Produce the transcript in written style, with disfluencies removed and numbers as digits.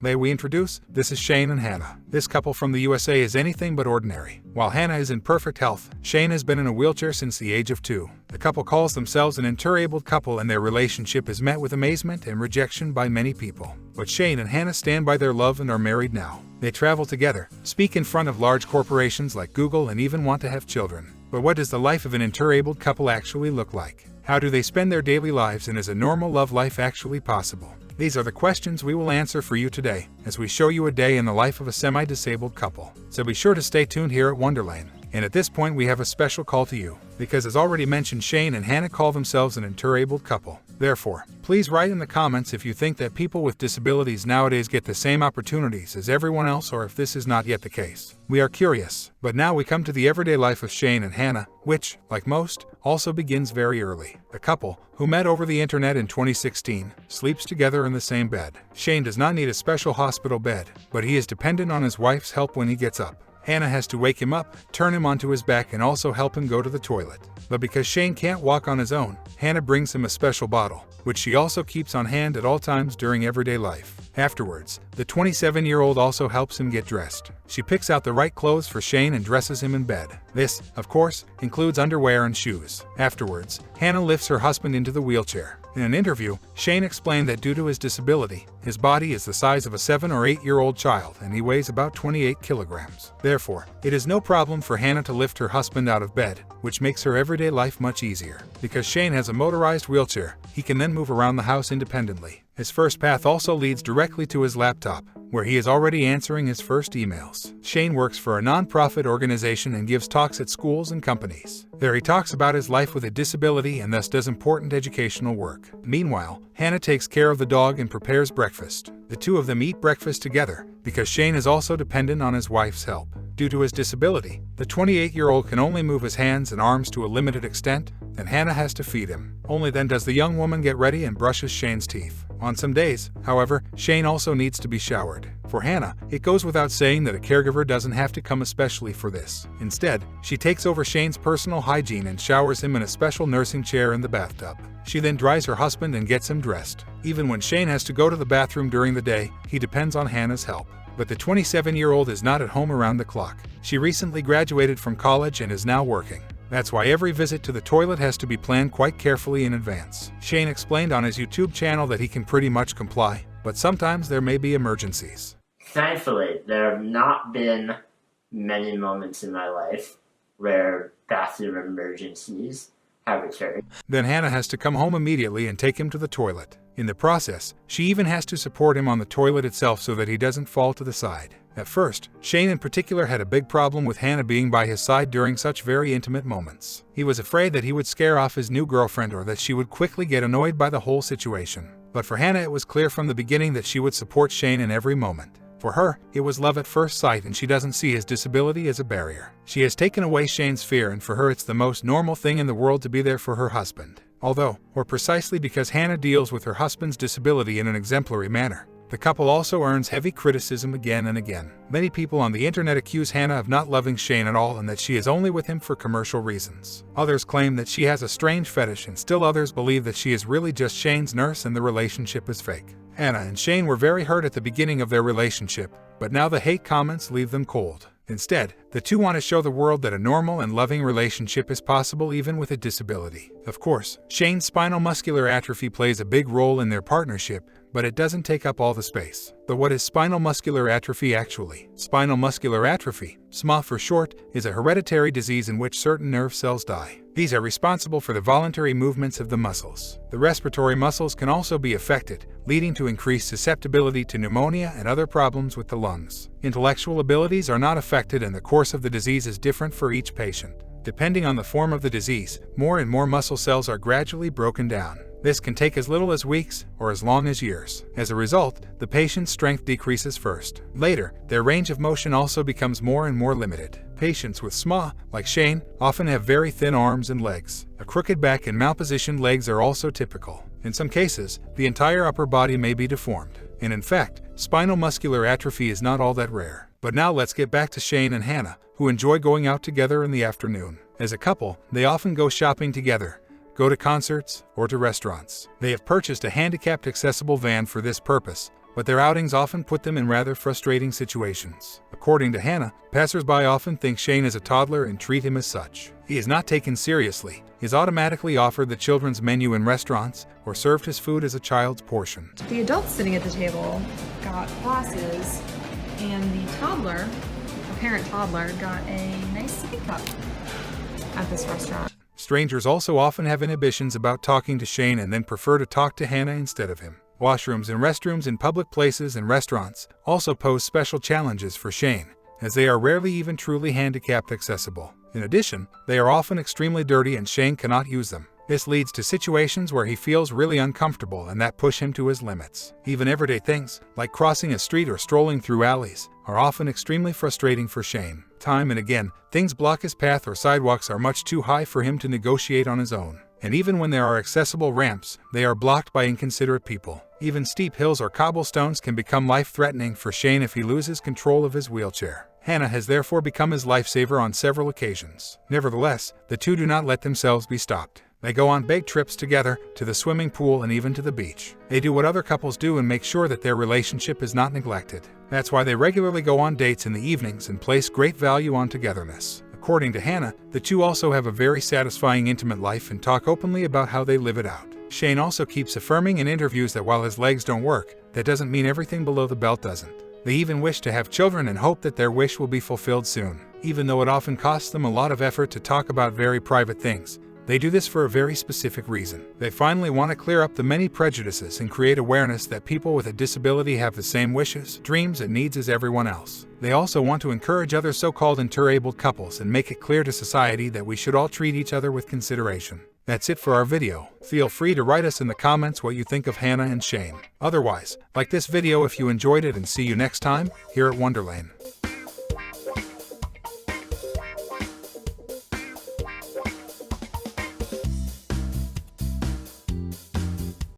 May we introduce, this is Shane and Hannah. This couple from the USA is anything but ordinary. While Hannah is in perfect health, Shane has been in a wheelchair since the age of 2. The couple calls themselves an interabled couple, and their relationship is met with amazement and rejection by many people. But Shane and Hannah stand by their love and are married now. They travel together, speak in front of large corporations like Google, and even want to have children. But what does the life of an interabled couple actually look like? How do they spend their daily lives, and is a normal love life actually possible? These are the questions we will answer for you today, as we show you a day in the life of a semi-disabled couple. So be sure to stay tuned here at Wonderlane. And at this point we have a special call to you, because as already mentioned, Shane and Hannah call themselves an interabled couple. Therefore, please write in the comments if you think that people with disabilities nowadays get the same opportunities as everyone else, or if this is not yet the case. We are curious. But now we come to the everyday life of Shane and Hannah, which, like most, also begins very early. The couple, who met over the internet in 2016, sleeps together in the same bed. Shane does not need a special hospital bed, but he is dependent on his wife's help when he gets up. Hannah has to wake him up, turn him onto his back, and also help him go to the toilet. But because Shane can't walk on his own, Hannah brings him a special bottle, which she also keeps on hand at all times during everyday life. Afterwards, the 27-year-old also helps him get dressed. She picks out the right clothes for Shane and dresses him in bed. This, of course, includes underwear and shoes. Afterwards, Hannah lifts her husband into the wheelchair. In an interview, Shane explained that due to his disability, his body is the size of a 7 or 8-year-old child, and he weighs about 28 kilograms. Therefore, it is no problem for Hannah to lift her husband out of bed, which makes her everyday life much easier. Because Shane has a motorized wheelchair, he can then move around the house independently. His first path also leads directly to his laptop, where he is already answering his first emails. Shane works for a non-profit organization and gives talks at schools and companies. There he talks about his life with a disability and thus does important educational work. Meanwhile, Hannah takes care of the dog and prepares breakfast. The two of them eat breakfast together, because Shane is also dependent on his wife's help. Due to his disability, the 28-year-old can only move his hands and arms to a limited extent, and Hannah has to feed him. Only then does the young woman get ready and brushes Shane's teeth. On some days, however, Shane also needs to be showered. For Hannah, it goes without saying that a caregiver doesn't have to come especially for this. Instead, she takes over Shane's personal hygiene and showers him in a special nursing chair in the bathtub. She then dries her husband and gets him dressed. Even when Shane has to go to the bathroom during the day, he depends on Hannah's help. But the 27-year-old is not at home around the clock. She recently graduated from college and is now working. That's why every visit to the toilet has to be planned quite carefully in advance. Shane explained on his YouTube channel that he can pretty much comply, but sometimes there may be emergencies. Thankfully, there have not been many moments in my life where bathroom emergencies have occurred. Then Hannah has to come home immediately and take him to the toilet. In the process, she even has to support him on the toilet itself so that he doesn't fall to the side. At first, Shane in particular had a big problem with Hannah being by his side during such very intimate moments. He was afraid that he would scare off his new girlfriend or that she would quickly get annoyed by the whole situation. But for Hannah, it was clear from the beginning that she would support Shane in every moment. For her, it was love at first sight, and she doesn't see his disability as a barrier. She has taken away Shane's fear, and for her it's the most normal thing in the world to be there for her husband. Although, or precisely because Hannah deals with her husband's disability in an exemplary manner, the couple also earns heavy criticism again and again. Many people on the internet accuse Hannah of not loving Shane at all and that she is only with him for commercial reasons. Others claim that she has a strange fetish, and still others believe that she is really just Shane's nurse and the relationship is fake. Hannah and Shane were very hurt at the beginning of their relationship, but now the hate comments leave them cold. Instead, the two want to show the world that a normal and loving relationship is possible even with a disability. Of course, Shane's spinal muscular atrophy plays a big role in their partnership, but it doesn't take up all the space. But what is spinal muscular atrophy actually? Spinal muscular atrophy, SMA for short, is a hereditary disease in which certain nerve cells die. These are responsible for the voluntary movements of the muscles. The respiratory muscles can also be affected, leading to increased susceptibility to pneumonia and other problems with the lungs. Intellectual abilities are not affected, and the course of the disease is different for each patient. Depending on the form of the disease, more and more muscle cells are gradually broken down. This can take as little as weeks or as long as years. As a result, the patient's strength decreases first. Later, their range of motion also becomes more and more limited. Patients with SMA, like Shane, often have very thin arms and legs. A crooked back and malpositioned legs are also typical. In some cases, the entire upper body may be deformed. And in fact, spinal muscular atrophy is not all that rare. But now let's get back to Shane and Hannah, who enjoy going out together in the afternoon. As a couple, they often go shopping together, go to concerts, or to restaurants. They have purchased a handicapped accessible van for this purpose, but their outings often put them in rather frustrating situations. According to Hannah, passersby often think Shane is a toddler and treat him as such. He is not taken seriously. He is automatically offered the children's menu in restaurants or served his food as a child's portion. The adults sitting at the table got glasses, and the toddler, the parent toddler, got a nice sippy cup at this restaurant. Strangers also often have inhibitions about talking to Shane and then prefer to talk to Hannah instead of him. Washrooms and restrooms in public places and restaurants also pose special challenges for Shane, as they are rarely even truly handicapped accessible. In addition, they are often extremely dirty and Shane cannot use them. This leads to situations where he feels really uncomfortable and that push him to his limits. Even everyday things, like crossing a street or strolling through alleys, are often extremely frustrating for Shane. Time and again, things block his path or sidewalks are much too high for him to negotiate on his own. And even when there are accessible ramps, they are blocked by inconsiderate people. Even steep hills or cobblestones can become life-threatening for Shane if he loses control of his wheelchair. Hannah has therefore become his lifesaver on several occasions. Nevertheless, the two do not let themselves be stopped. They go on big trips together, to the swimming pool and even to the beach. They do what other couples do and make sure that their relationship is not neglected. That's why they regularly go on dates in the evenings and place great value on togetherness. According to Hannah, the two also have a very satisfying intimate life and talk openly about how they live it out. Shane also keeps affirming in interviews that while his legs don't work, that doesn't mean everything below the belt doesn't. They even wish to have children and hope that their wish will be fulfilled soon. Even though it often costs them a lot of effort to talk about very private things, they do this for a very specific reason. They finally want to clear up the many prejudices and create awareness that people with a disability have the same wishes, dreams, and needs as everyone else. They also want to encourage other so-called interabled couples and make it clear to society that we should all treat each other with consideration. That's it for our video. Feel free to write us in the comments what you think of Hannah and Shane. Otherwise, like this video if you enjoyed it and see you next time, here at Wonderlane.